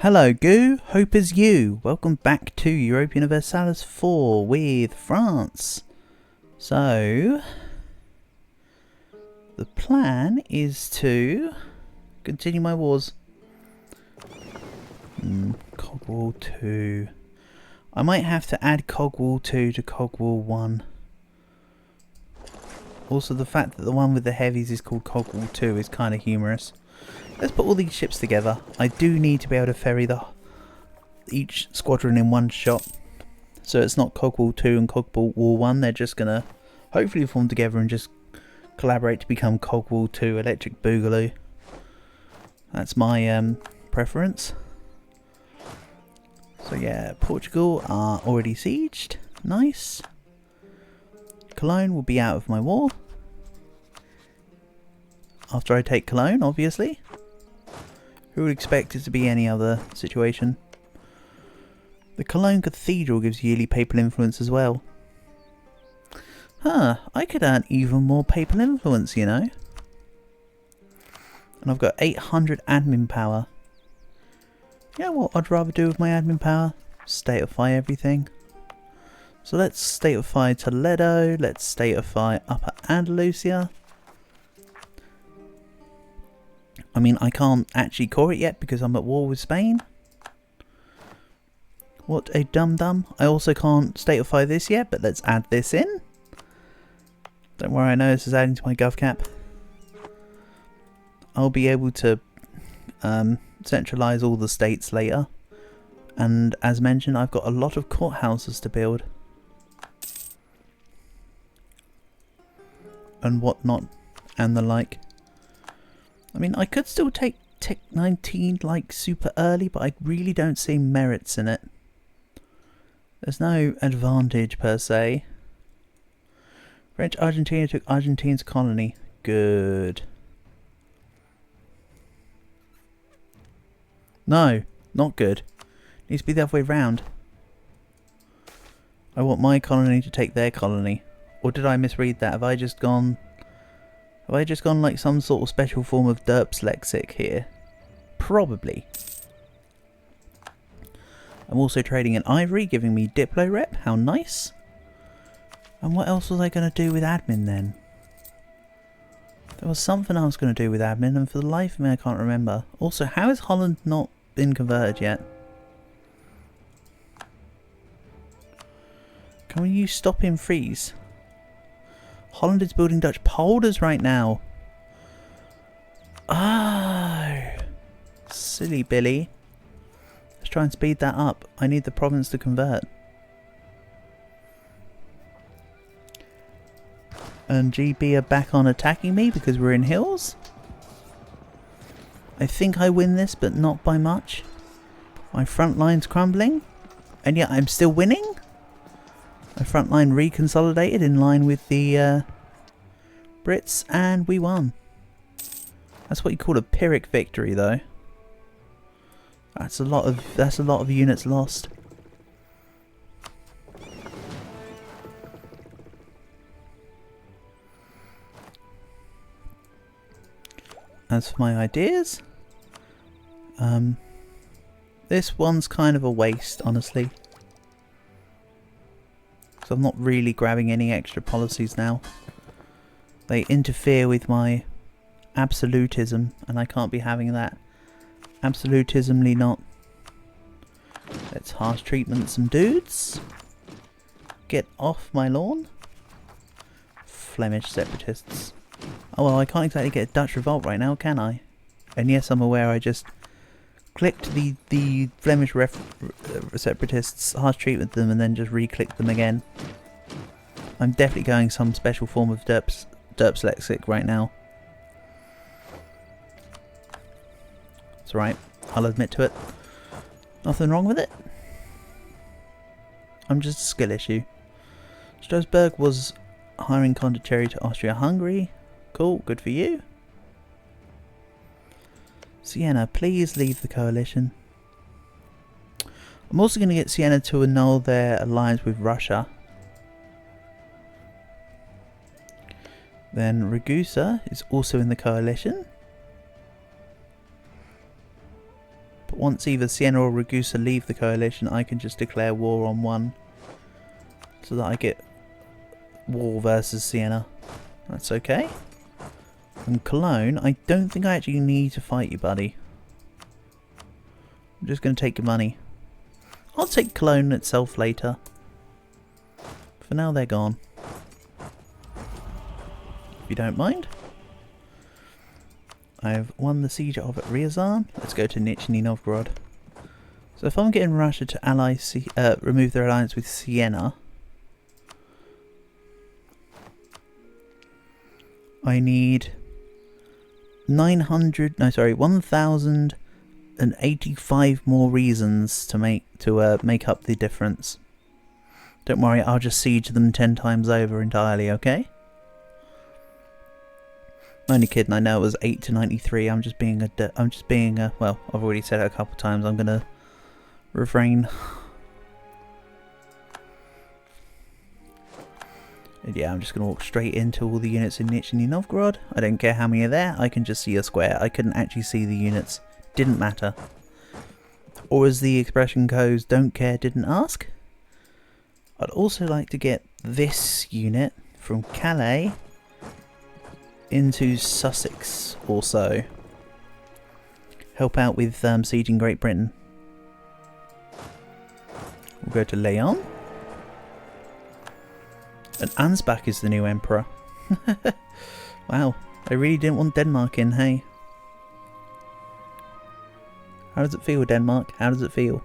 Hello Goo, hope is you. Welcome back to Europa Universalis 4 with France. So, the plan is to continue my wars. Cog Wall 2. I might have to add Cog Wall 2 to Cog Wall 1. Also, the fact that the one with the heavies is called Cog Wall 2 is kind of humorous. Let's put all these ships together. I do need to be able to ferry each squadron in one shot. So it's not Cog Wall 2 and Cog Wall 1. They're just going to hopefully form together and just collaborate to become Cog Wall 2 Electric Boogaloo. That's my preference. So yeah, Portugal are already sieged. Nice. Cologne will be out of my war. After I take Cologne, obviously. Who would expect it to be any other situation? The Cologne Cathedral gives yearly papal influence as well. Huh, I could earn even more papal influence, you know. And I've got 800 admin power. You know what I'd rather do with my admin power? Statify everything. So let's statify Toledo, let's statify Upper Andalusia. I mean, I can't actually core it yet because I'm at war with Spain. What a dum-dum. I also can't statify this yet, but let's add this in. Don't worry, I know this is adding to my gov cap. I'll be able to centralise all the states later. And as mentioned, I've got a lot of courthouses to build. And whatnot, and the like. I mean, I could still take Tech 19 like super early, but I really don't see merits in it. There's no advantage per se. French Argentina took Argentina's colony. Good. No, not good. Needs to be the other way round. I want my colony to take their colony. Or did I misread that? Have I just gone like some sort of special form of derps lexic here? Probably. I'm also trading an ivory, giving me Diplo rep. How nice. And what else was I going to do with admin then? There was something I was going to do with admin, and for the life of me I can't remember. Also, how has Holland not been converted yet? Can you stop him freeze? Holland is building Dutch polders right now. Oh, silly Billy. Let's try and speed that up. I need the province to convert. And GB are back on attacking me because we're in hills. I think I win this, but not by much. My front line's crumbling. And yet I'm still winning. My front line reconsolidated in line with the Brits, and we won. That's what you call a Pyrrhic victory, though. That's a lot of units lost. As for my ideas, this one's kind of a waste, honestly. So I'm not really grabbing any extra policies now. They interfere with my absolutism, and I can't be having that. Absolutismly not. Let's harsh treatment some dudes. Get off my lawn. Flemish separatists. Oh well, I can't exactly get a Dutch revolt right now, can I? And yes, I'm aware I just clicked the Flemish separatists, harsh treatment them, and then just re-clicked them again. I'm definitely going some special form of derps lexic right now. It's alright, I'll admit to it. Nothing wrong with it. I'm just a skill issue. Strasbourg was hiring Condicherry to Austria-Hungary. Cool, good for you. Siena, please leave the coalition. I'm also going to get Siena to annul their alliance with Russia. Then Ragusa is also in the coalition. But once either Siena or Ragusa leave the coalition, I can just declare war on one. So that I get war versus Siena. That's okay. And Cologne, I don't think I actually need to fight you, buddy. I'm just going to take your money. I'll take Cologne itself later. For now, they're gone. If you don't mind. I've won the siege of Ryazan. Let's go to Nizhny Novgorod. So if I'm getting Russia to remove their alliance with Siena, I need 1,085 more reasons to make up the difference. Don't worry, I'll just siege them 10 times over entirely, okay? I'm only kidding, I know it was 8 to 93. I'm just being well, I've already said it a couple of times. I'm gonna refrain. And yeah, I'm just gonna walk straight into all the units in Nizhny Novgorod. I don't care how many are there, I can just see a square. I couldn't actually see the units. Didn't matter. Or as the expression goes, don't care, didn't ask. I'd also like to get this unit from Calais into Sussex also. Help out with sieging Great Britain. We'll go to Leon. And Ansbach is the new emperor. Wow, I really didn't want Denmark in, hey? How does it feel, Denmark? How does it feel?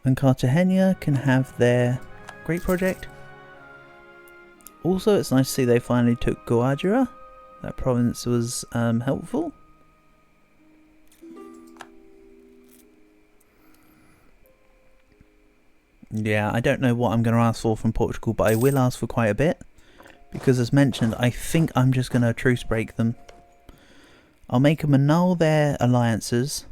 And Cartagena can have their great project. Also, it's nice to see they finally took Guadalajara. That province was helpful. Yeah, I don't know what I'm going to ask for from Portugal, but I will ask for quite a bit. Because as mentioned, I think I'm just going to truce break them. I'll make them annul their alliances.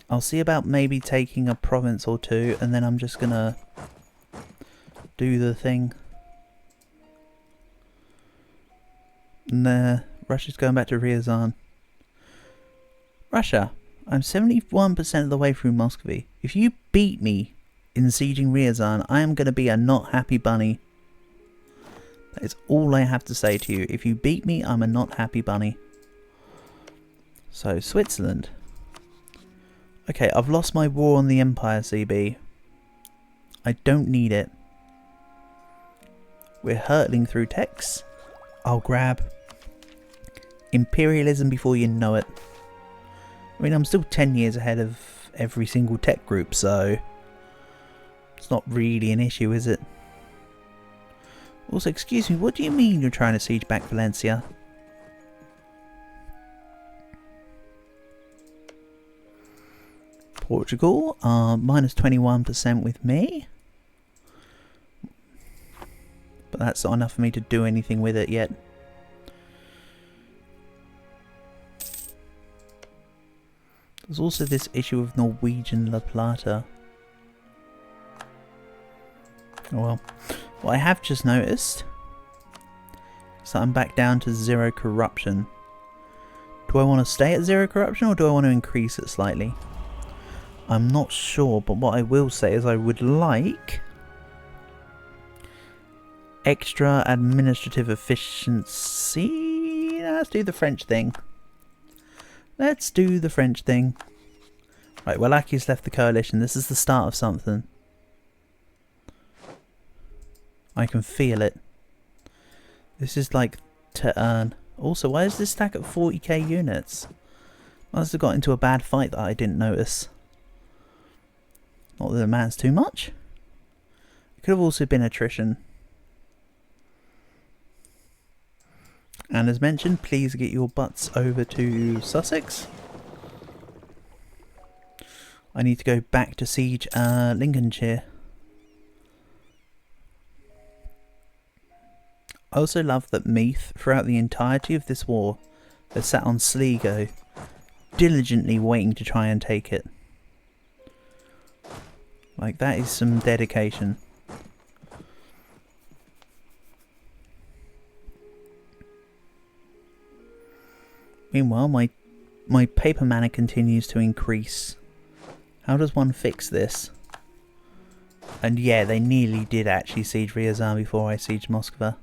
I'll see about maybe taking a province or two, and then I'm just going to do the thing. Nah, Russia's going back to Ryazan. Russia, I'm 71% of the way through Muscovy. If you beat me in sieging Ryazan, I am going to be a not happy bunny. That is all I have to say to you. If you beat me, I'm a not happy bunny. So, Switzerland. Okay, I've lost my war on the Empire, CB. I don't need it. We're hurtling through techs. I'll grab imperialism before you know it. I mean, I'm still 10 years ahead of every single tech group, so it's not really an issue, is it? Also, excuse me, what do you mean you're trying to siege back Valencia? Portugal are minus 21% with me. But that's not enough for me to do anything with it yet. There's also this issue of Norwegian La Plata. Oh well. What I have just noticed is that I'm back down to 0 corruption. Do I want to stay at 0 corruption or do I want to increase it slightly? I'm not sure, but what I will say is I would like extra administrative efficiency. Let's do the French thing. Let's do the French thing. Right, Wallachia's left the coalition. This is the start of something. I can feel it. This is like to earn. Also, why is this stack at 40k units? Must have got into a bad fight that I didn't notice. Not that it matters too much. It could have also been attrition. And as mentioned, please get your butts over to Sussex. I need to go back to siege Lincolnshire. I also love that Meath, throughout the entirety of this war, has sat on Sligo, diligently waiting to try and take it. Like, that is some dedication. Meanwhile, my my paper mana continues to increase. How does one fix this? And yeah, they nearly did actually siege Ryazan before I sieged Moskva.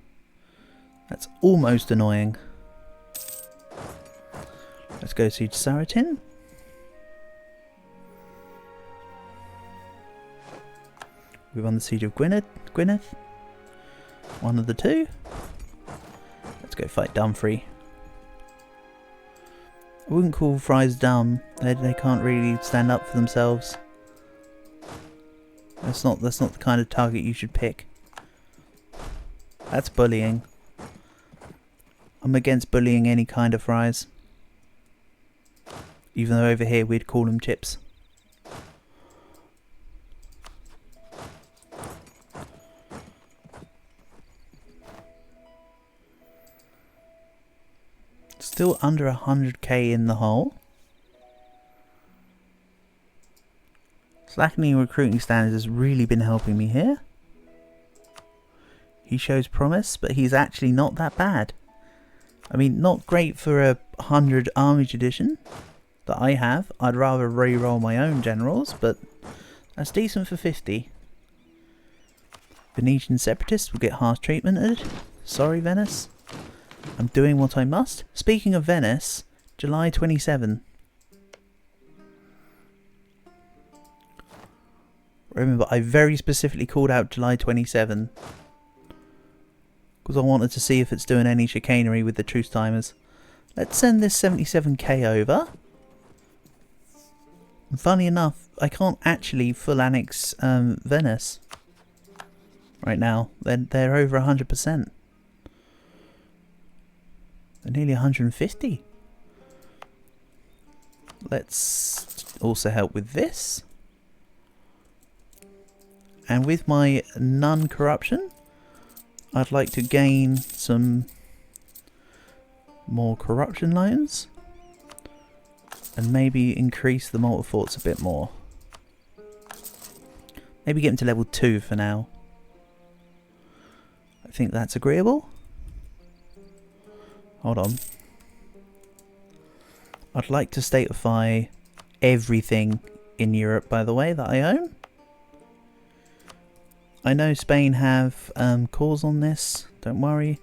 That's almost annoying. Let's go siege Saratin. We've won the siege of Gwynedd. One of the two. Let's go fight Dumfries. I wouldn't call Fries dumb. They can't really stand up for themselves. That's not the kind of target you should pick. That's bullying. I'm against bullying any kind of Fries. Even though over here we'd call them chips. Still under 100k in the hole. Slackening recruiting standards has really been helping me here. He shows promise, but he's actually not that bad. I mean, not great for a 100 army edition that I have. I'd rather re-roll my own generals, but that's decent for 50. Venetian separatists will get harsh treatment. Sorry, Venice. I'm doing what I must. Speaking of Venice, July 27. Remember, I very specifically called out July 27. Because I wanted to see if it's doing any chicanery with the truce timers. Let's send this 77k over. And funny enough, I can't actually full annex Venice. Right now. They're over 100%. Nearly 150. Let's also help with this. And with my non-corruption, I'd like to gain some more corruption loans. And maybe increase the multi-forts a bit more. Maybe get them to level 2 for now. I think that's agreeable. Hold on. I'd like to statify everything in Europe, by the way, that I own. I know Spain have cores on this, don't worry.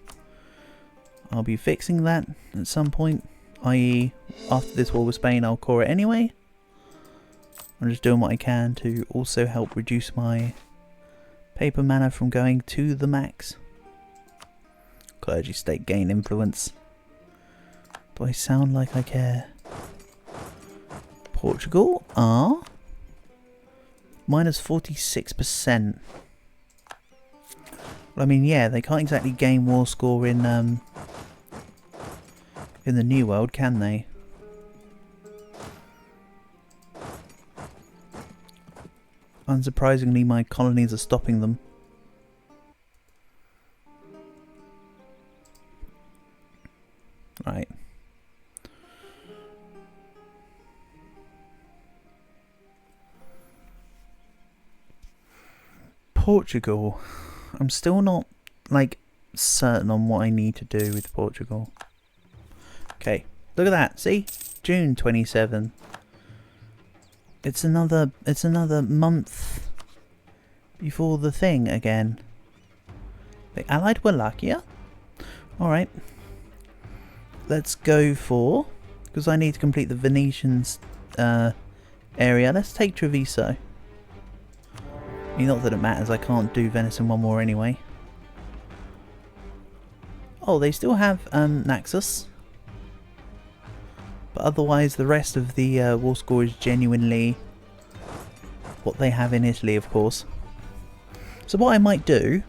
I'll be fixing that at some point, i.e. after this war with Spain I'll core it anyway. I'm just doing what I can to also help reduce my paper mana from going to the max. Clergy state gain influence. Do I sound like I care? Portugal are minus 46%. Well, I mean, yeah, they can't exactly gain war score in the New World, can they? Unsurprisingly, my colonies are stopping them. Right. Portugal. I'm still not, like, certain on what I need to do with Portugal. Okay, look at that. See? June 27. It's another month before the thing again. They allied Wallachia? Alright. Let's go for, because I need to complete the Venetians area, let's take Treviso. I mean, not that it matters, I can't do Venice in one more anyway. Oh, they still have Naxos. But otherwise the rest of the war score is genuinely what they have in Italy, of course. So what I might do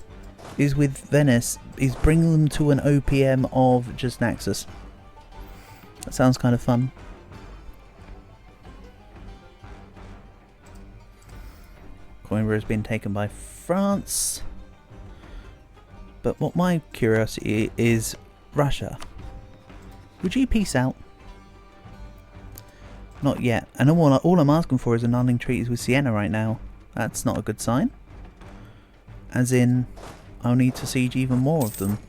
is with Venice is bring them to an OPM of just Naxos. That sounds kind of fun. Coimbra has been taken by France. But what my curiosity is, Russia. Would you peace out? Not yet. And all I'm asking for is annulling treaties with Siena right now. That's not a good sign. As in, I'll need to siege even more of them.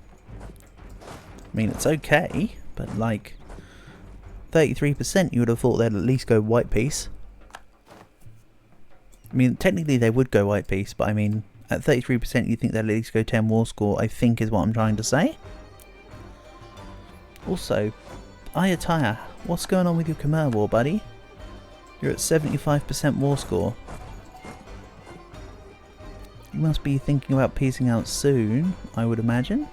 I mean, it's okay, but like, 33%, you would have thought they'd at least go white peace. I mean, technically they would go white peace, but I mean, at 33% you think they'd at least go 10 war score, I think is what I'm trying to say. Also, Ayatollah, what's going on with your Khmer War, buddy? You're at 75% war score. You must be thinking about piecing out soon, I would imagine.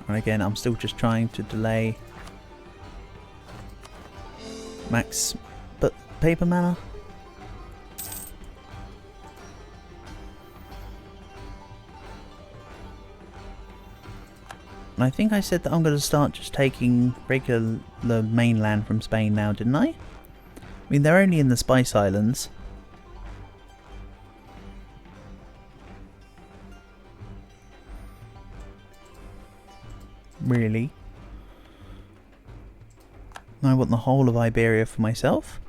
And again, I'm still just trying to delay Max, but paper mana. And I think I said that I'm going to start just taking regular mainland from Spain now, didn't I? I mean, they're only in the Spice Islands. Really? I want the whole of Iberia for myself.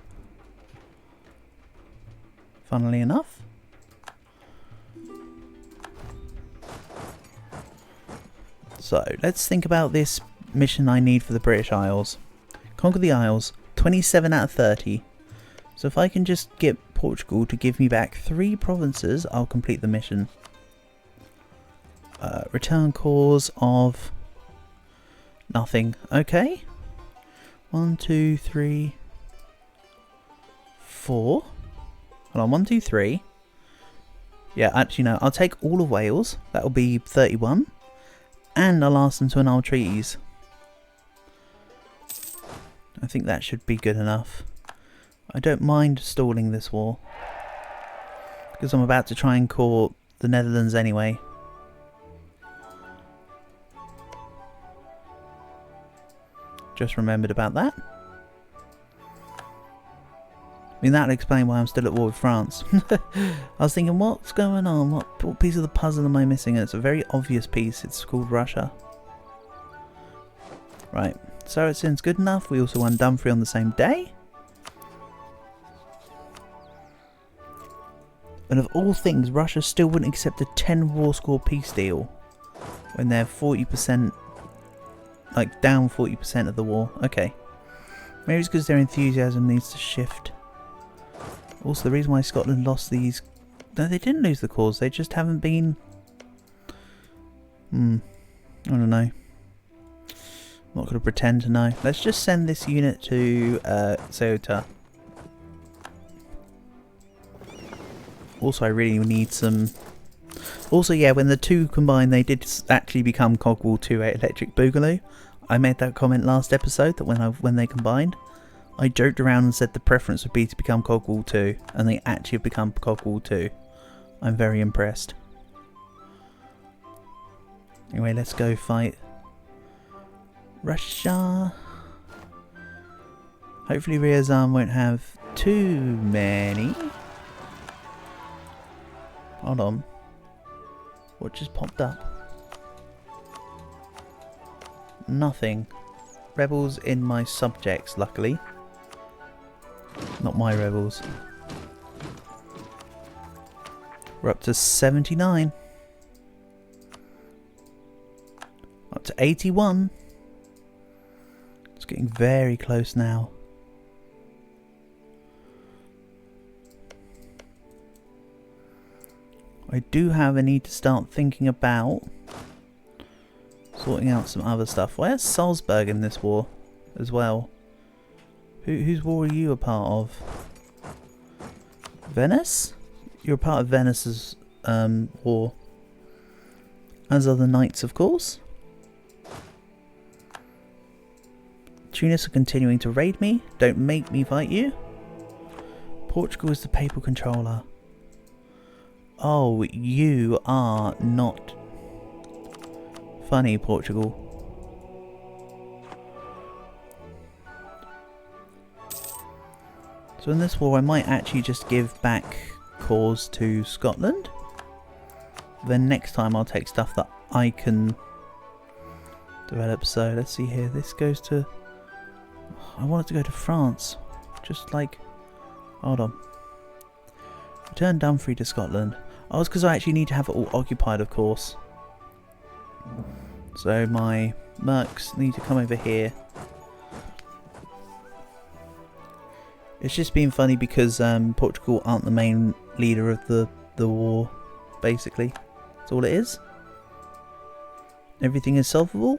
Funnily enough. So, let's think about this mission I need for the British Isles. Conquer the Isles, 27 out of 30. So if I can just get Portugal to give me back 3 provinces, I'll complete the mission. Return cause of nothing. Okay. 1, 2, 3, 4. Hold on, 1, 2, 3. Yeah, actually no, I'll take all of Wales. That'll be 31. And I'll ask them to annul treaties. I think that should be good enough. I don't mind stalling this war, because I'm about to try and call the Netherlands anyway. Just remembered about that. I mean, that'll explain why I'm still at war with France. I was thinking, what's going on? What piece of the puzzle am I missing? And it's a very obvious piece. It's called Russia. Right. Saracen's good enough. We also won Dumfries on the same day. And of all things, Russia still wouldn't accept a 10 war score peace deal when they're 40%, like down 40% of the war. Okay. Maybe it's because their enthusiasm needs to shift. Also, the reason why Scotland lost these... No, they didn't lose the cause. They just haven't been... I don't know. I'm not going to pretend to know. Let's just send this unit to Ceuta. Also, I really need some... Also, yeah, when the two combined, they did actually become Cogwall 2-8 Electric Boogaloo. I made that comment last episode, that when they combined, I joked around and said the preference would be to become Cogwall 2, and they actually have become Cogwall 2. I'm very impressed. Anyway, let's go fight Russia. Hopefully Ryazan won't have too many. Hold on. What just popped up? Nothing. Rebels in my subjects, luckily. Not my rebels. We're up to 79. Up to 81. It's getting very close now. I do have a need to start thinking about sorting out some other stuff. Where's Salzburg in this war as well? Whose war are you a part of? Venice? You're a part of Venice's war. As are the Knights, of course. Tunis are continuing to raid me. Don't make me fight you. Portugal is the papal controller. Oh, you are not funny, Portugal. So in this war I might actually just give back cause to Scotland. Then next time I'll take stuff that I can develop. So let's see here. This goes to... I want it to go to France. Just like... Hold on. Return Dumfries to Scotland. Oh, it's because I actually need to have it all occupied, of course. So my mercs need to come over here. It's just been funny because Portugal aren't the main leader of the war, basically. That's all it is. Everything is solvable.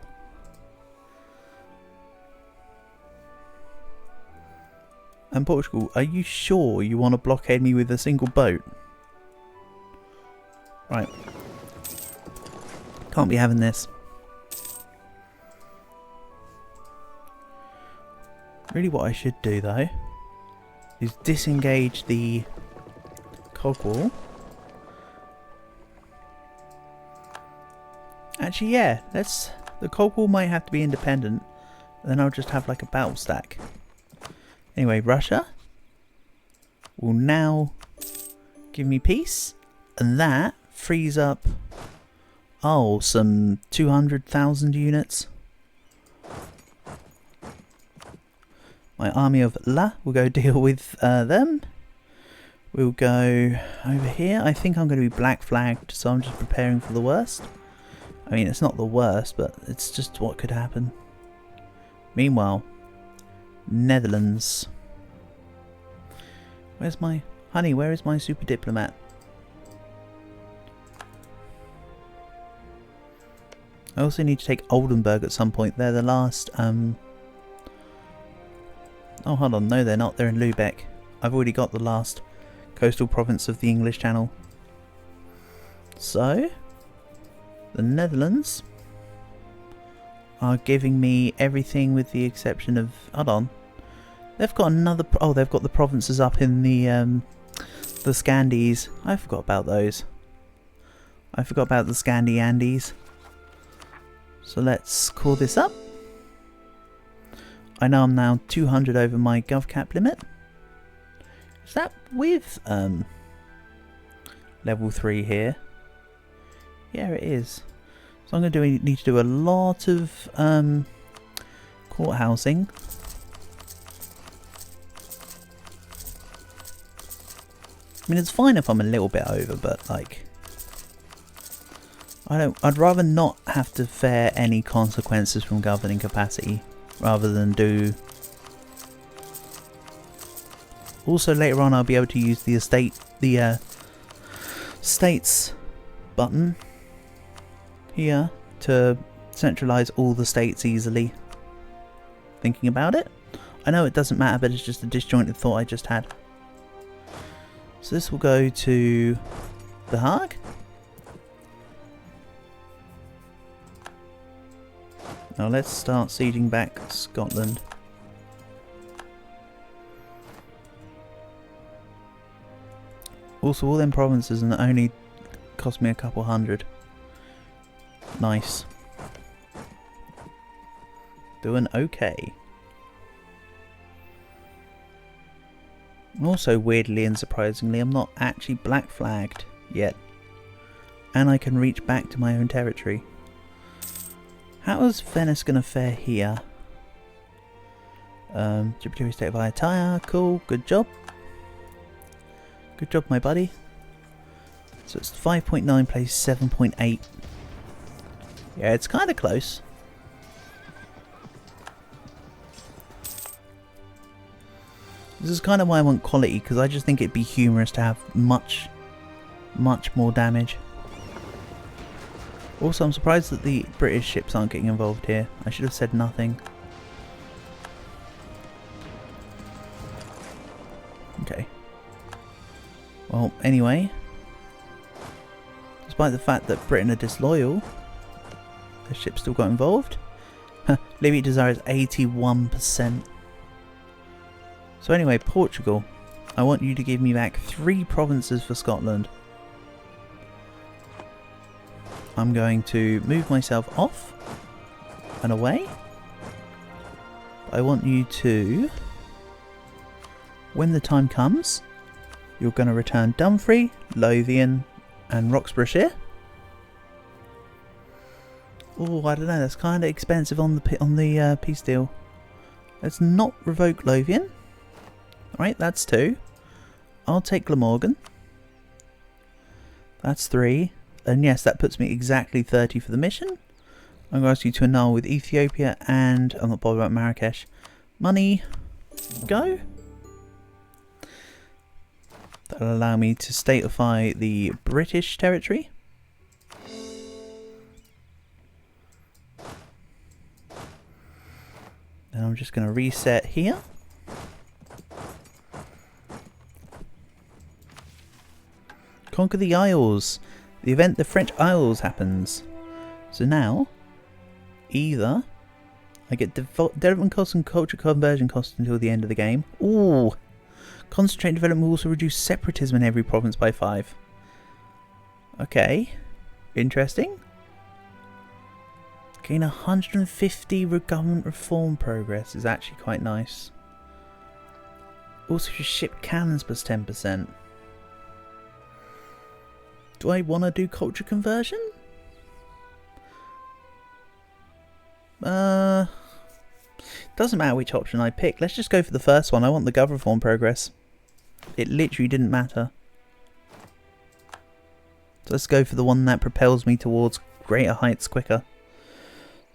And Portugal, are you sure you want to blockade me with a single boat? Right. Can't be having this. Really what I should do though is disengage the cog wall. Actually yeah, the cog wall might have to be independent. Then I'll just have like a battle stack. Anyway, Russia will now give me peace, and that frees up, oh, some 200,000 units. My army of La will go deal with them. We'll go over here. I think I'm going to be black flagged, so I'm just preparing for the worst. I mean, it's not the worst, but it's just what could happen. Meanwhile, Netherlands. Where's my... Honey, where is my super diplomat? I also need to take Oldenburg at some point. They're the last... Oh, hold on. No, they're not. They're in Lübeck. I've already got the last coastal province of the English Channel. So, the Netherlands are giving me everything with the exception of... Hold on. They've got another... Oh, they've got the provinces up in the Scandies. I forgot about those. I forgot about the Scandi Andes. So let's call this up. I know I'm now 200 over my GovCap limit. Is that with level 3 here? Yeah, it is. So I'm going to need to do a lot of court housing. I mean, it's fine if I'm a little bit over, but like, I'd rather not have to bear any consequences from governing capacity rather than do. Also, later on, I'll be able to use the states button here to centralize all the states easily. Thinking about it, I know it doesn't matter, but it's just a disjointed thought I just had. So this will go to The Hague. Now let's start sieging back Scotland. Also, all them provinces and only cost me a couple hundred. Nice. Doing okay. Also, weirdly and surprisingly, I'm not actually black flagged yet. And I can reach back to my own territory. How is Venice going to fare here? Tributary state of Ayutthaya. Cool. Good job. Good job, my buddy. So it's 5.9 plays 7.8. Yeah, it's kind of close. This is kind of why I want quality, because I just think it'd be humorous to have much more damage. Also, I'm surprised that the British ships aren't getting involved here. I should have said nothing. Okay. Well, anyway. Despite the fact that Britain are disloyal, the ship still got involved. Libya desire is 81%. So anyway, Portugal, I want you to give me back 3 provinces for Scotland. I'm going to move myself off and away. I want you to, when the time comes, you're going to return Dumfries, Lothian and Roxburghshire. Oh, I don't know, that's kind of expensive on the peace deal. Let's not revoke Lothian. Alright, that's 2. I'll take Glamorgan. That's 3. And yes, that puts me exactly 30 for the mission. I'm going to ask you to annul with Ethiopia and I'm not bothered about Marrakesh. Money, go. That'll allow me to statify the British territory. And I'm just going to reset here. Conquer the Isles. The event the French Isles happens. So now, either I get development costs and culture conversion costs until the end of the game. Ooh! Concentrated development will also reduce separatism in every province by 5. Okay. Interesting. Gain 150 government reform progress is actually quite nice. Also ship cannons plus 10%. Do I want to do culture conversion? Doesn't matter which option I pick. Let's just go for the first one. I want the gov reform progress. It literally didn't matter. So let's go for the one that propels me towards greater heights quicker.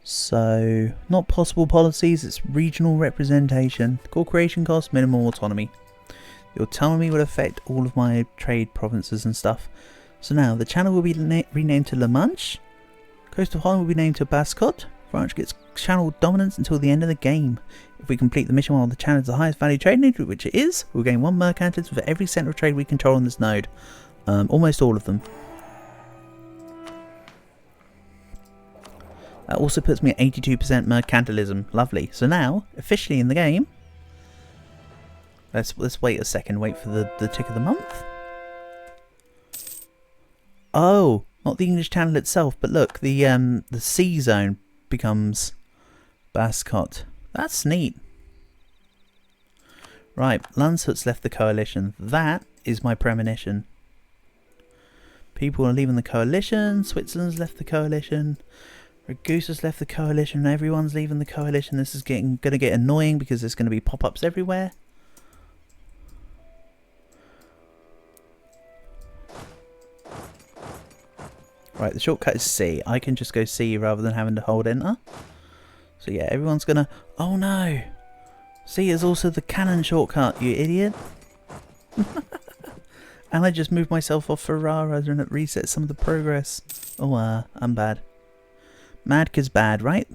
So, not possible policies, it's regional representation. Corporation cost, minimal autonomy. The autonomy will affect all of my trade provinces and stuff. So now, the channel will be renamed to La Manche. Coast of Holland will be named to Bascotte. France gets channel dominance until the end of the game. If we complete the mission while the channel is the highest value trade node, which it is, we'll gain 1 mercantilism for every centre of trade we control on this node. Almost all of them. That also puts me at 82% mercantilism. Lovely. So now, officially in the game, let's wait a second. Wait for the tick of the month. Oh, not the English Channel itself, but look, the sea zone becomes Bascotte. That's neat. Right, Landshut's left the coalition. That is my premonition. People are leaving the coalition. Switzerland's left the coalition. Ragusa's left the coalition. Everyone's leaving the coalition. This is going to get annoying because there's going to be pop-ups everywhere. Right, the shortcut is C. I can just go C rather than having to hold enter. So yeah, everyone's going to... Oh no! C is also the cannon shortcut, you idiot. And I just moved myself off Ferrara and it resets some of the progress. Oh, I'm bad. Mad 'cause bad, right?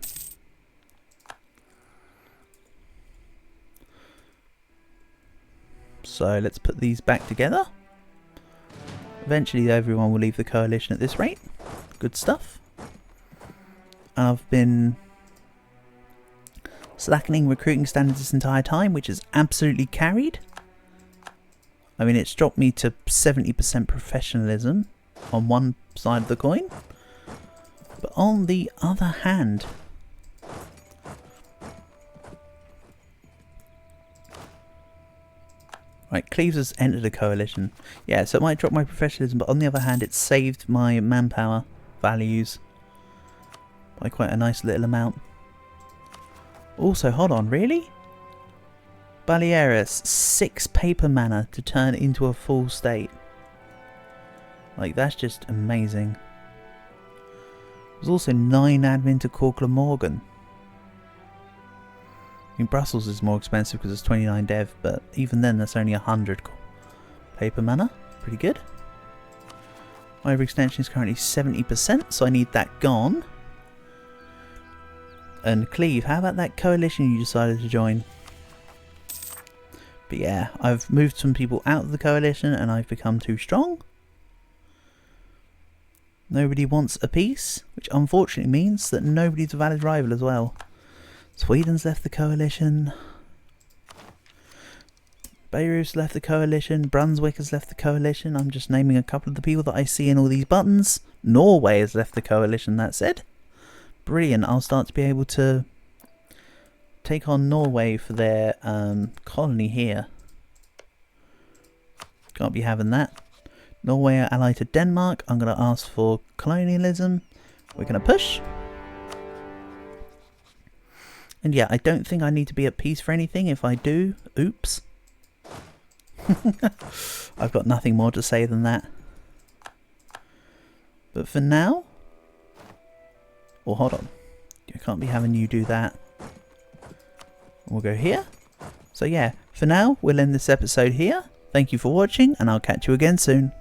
So let's put these back together. Eventually everyone will leave the coalition at this rate. Good stuff. And I've been slackening recruiting standards this entire time, which has absolutely carried. I mean, it's dropped me to 70% professionalism on one side of the coin. But on the other hand, right, Cleves has entered a coalition. Yeah, so it might drop my professionalism, but on the other hand, it saved my manpower values by quite a nice little amount. Also, hold on, really? Baleares, 6 paper mana to turn into a full state. Like, that's just amazing. There's also 9 admin to Corkla Morgan. I mean, Brussels is more expensive because it's 29 dev, but even then that's only 100 paper mana. Pretty good. My overextension is currently 70%, so I need that gone. And Cleve, how about that coalition you decided to join? But yeah, I've moved some people out of the coalition and I've become too strong. Nobody wants a peace, which unfortunately means that nobody's a valid rival as well. Sweden's left the coalition. Beirut's left the coalition. Brunswick has left the coalition. I'm just naming a couple of the people that I see in all these buttons. Norway has left the coalition, that said. Brilliant, I'll start to be able to take on Norway for their colony here. Can't be having that. Norway are allied to Denmark. I'm going to ask for colonialism. We're going to push. And yeah, I don't think I need to be at peace for anything. If I do, oops. I've got nothing more to say than that. But for now... Oh, hold on. I can't be having you do that. We'll go here. So yeah, for now, we'll end this episode here. Thank you for watching, and I'll catch you again soon.